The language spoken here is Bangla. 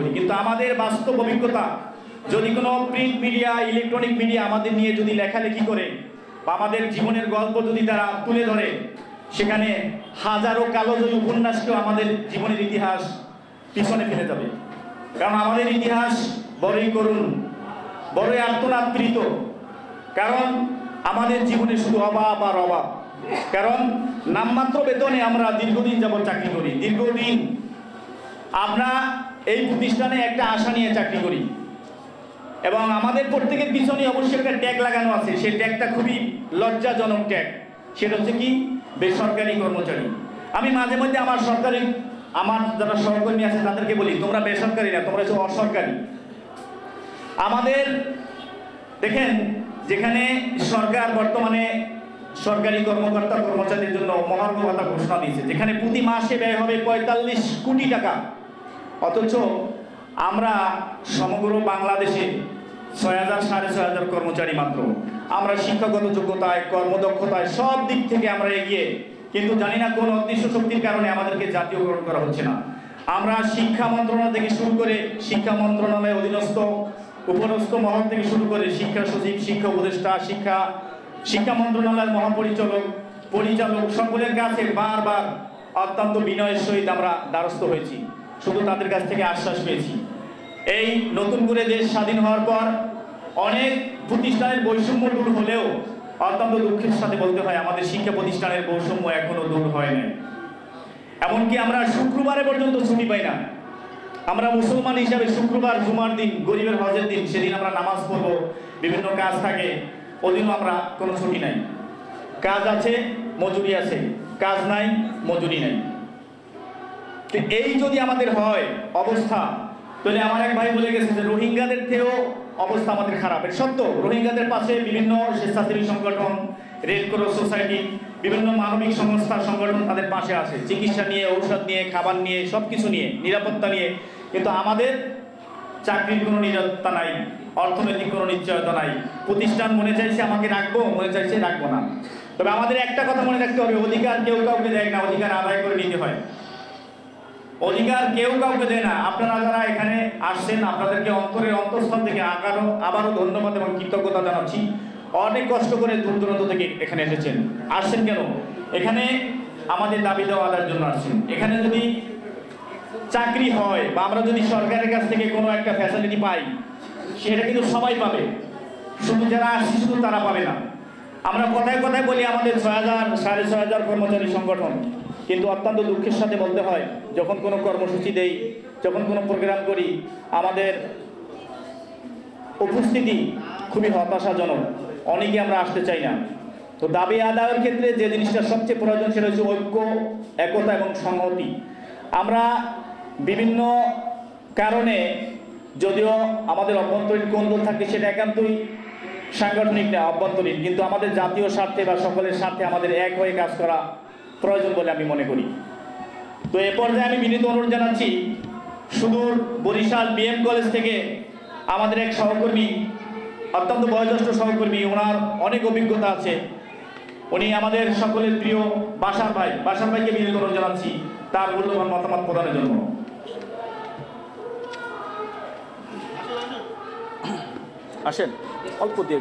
করি, কিন্তু আমাদের বাস্তব অভিজ্ঞতা যদি কোনো প্রিন্ট মিডিয়া, ইলেকট্রনিক মিডিয়া আমাদের নিয়ে যদি লেখালেখি করে বা আমাদের জীবনের গল্প যদি তারা তুলে ধরে, সেখানে হাজারো কালোজয়ী উপন্যাসকেও আমাদের জীবনের ইতিহাস পিছনে ফেলে যাবে। কারণ আমাদের ইতিহাস বড়ই করুণ, বড়ই আত্মনাপ্রীত। কারণ আমাদের জীবনে শুধু অভাব আর অভাব। কারণ নামমাত্র বেতনে আমরা দীর্ঘদিন যাবৎ চাকরি করি, দীর্ঘদিন আমরা এই প্রতিষ্ঠানে একটা আশা নিয়ে চাকরি করি এবং আমাদের প্রত্যেকের পিছনে অবশ্যই একটা ট্যাগ লাগানো আছে। সেই ট্যাগটা খুবই লজ্জাজনক ট্যাগ। সেটা হচ্ছে কি? বেসরকারি কর্মচারী। আমি মাঝে মধ্যে আমার যারা সহকর্মী আছে তাদেরকে বলি, তোমরা বেসরকারি না, তোমরা হচ্ছে অসরকারি। আমাদের দেখেন, যেখানে সরকার বর্তমানে সরকারি কর্মকর্তা কর্মচারীদের জন্য মহার্ঘ ভাতা ঘোষণা দিয়েছে, যেখানে প্রতি মাসে ব্যয় হবে ৪৫ কোটি টাকা, অথচ আমরা সমগ্র বাংলাদেশে ৬,০০০ সাড়ে ৬,০০০ কর্মচারী মাত্র। আমরা শিক্ষাগত যোগ্যতায়, কর্মদক্ষতায় সব দিক থেকে আমরা এগিয়ে, কিন্তু জানি না কোন অদৃশ্য শক্তির কারণে আমাদেরকে জাতীয়করণ করা হচ্ছে না। আমরা শিক্ষা মন্ত্রণালয় থেকে শুরু করে, শিক্ষা মন্ত্রণালয়ের অধীনস্থ উপরস্থ মহল থেকে শুরু করে শিক্ষা সচিব, শিক্ষা উপদেষ্টা, শিক্ষা মন্ত্রণালয়ের মহাপরিচালক, পরিচালক সকলের কাছে বারবার অত্যন্ত বিনয়ের সহিত আমরা দ্বারস্থ হয়েছি, শুধু তাদের কাছ থেকে আশ্বাস পেয়েছি। এই নতুন করে দেশ স্বাধীন হওয়ার পর অনেক প্রতিষ্ঠানের বৈষম্য দূর হলেও অত্যন্ত দুঃখের সাথে বলতে হয় আমাদের শিক্ষা প্রতিষ্ঠানের বৈষম্য এখনো দূর হয় না। এমনকি আমরা শুক্রবারে পর্যন্ত ছুটি পাই না। আমরা মুসলমান হিসাবে শুক্রবার, জুমার দিন, গরিবের হজের দিন, সেদিন আমরা নামাজ পড়ব, বিভিন্ন কাজ থাকে, ওদিনও আমরা কোনো ছুটি নাই। কাজ আছে, মজুরি আছে, কাজ নাই, মজুরি নাই। তো এই যদি আমাদের হয় অবস্থা, তাহলে আমার এক ভাই বলে গেছে যে রোহিঙ্গাদের থেকেও অবস্থা আমাদের খারাপ। এর সত্য, রোহিঙ্গাদের পাশে বিভিন্ন স্বেচ্ছাসেবী সংগঠন, রেড ক্রস সোসাইটি, বিভিন্ন মানবিক সংস্থা সংগঠন তাদের পাশে আসে, চিকিৎসা নিয়ে, ঔষধ নিয়ে, খাবার নিয়ে, সব কিছু নিয়ে, নিরাপত্তা নিয়ে। কিন্তু আমাদের চাকরির কোনো নিরাপত্তা নাই, অর্থনৈতিক কোনো নিশ্চয়তা নাই। প্রতিষ্ঠান মনে চাইছে আমাকে রাখবো, মনে চাইছে রাখবো না। তবে আমাদের একটা কথা মনে রাখতে হবে, অধিকার কেউ কাউকে দেয় না, অধিকার আদায় করে নিতে হয়। অধিকার কেউ কাউকে দেয় না। আপনারা যারা এখানে আসছেন, আপনাদেরকে অন্তরের অন্তঃস্থল থেকে আবারও ধন্যবাদ এবং কৃতজ্ঞতা জানাচ্ছি। অনেক কষ্ট করে দূর দূরান্ত থেকে এখানে এসেছেন। আসছেন কেন? এখানে আমাদের দাবি দেওয়া আদায়ের জন্য আসছেন। এখানে যদি চাকরি হয় বা আমরা যদি সরকারের কাছ থেকে কোনো একটা ফ্যাসিলিটি পাই, সেটা কিন্তু সবাই পাবে, শুধু যারা আসছে শুধু তারা পাবে না। আমরা কথায় কথায় বলি আমাদের ৬,০০০ সাড়ে ৬,০০০ কর্মচারী সংগঠন, কিন্তু অত্যন্ত দুঃখের সাথে বলতে হয়, যখন কোনো কর্মসূচি দেই, যখন কোনো প্রোগ্রাম করি, আমাদের উপস্থিতি খুবই হতাশাজনক। অনেকে আমরা আসতে চাই না। তো দাবি আদায়ের ক্ষেত্রে যে জিনিসটা সবচেয়ে প্রয়োজন সেটা হচ্ছে ঐক্য, একতা এবং সংহতি। আমরা বিভিন্ন কারণে যদিও আমাদের অভ্যন্তরীণ কোন্দল থাকে, সেটা একান্তই সাংগঠনিক না, অভ্যন্তরীণ, কিন্তু আমাদের জাতীয় স্বার্থে বা সকলের স্বার্থে আমাদের এক হয়ে কাজ করা প্রয়োজন বলে আমি মনে করি। তো এ পর্যায়ে আমি বিনীত অনুরোধ জানাচ্ছি, সুদূর বরিশাল বিএম কলেজ থেকে আমাদের এক সহকর্মী, অত্যন্ত বয়োজ্যেষ্ঠ সহকর্মী, ওনার অনেক অভিজ্ঞতা আছে, উনি আমাদের সকলের প্রিয় বাসার ভাইকে বিনীত অনুরোধ জানাচ্ছি তার মূল্যবান মতামত প্রদানের জন্য। আসেন, অল্প দিয়ে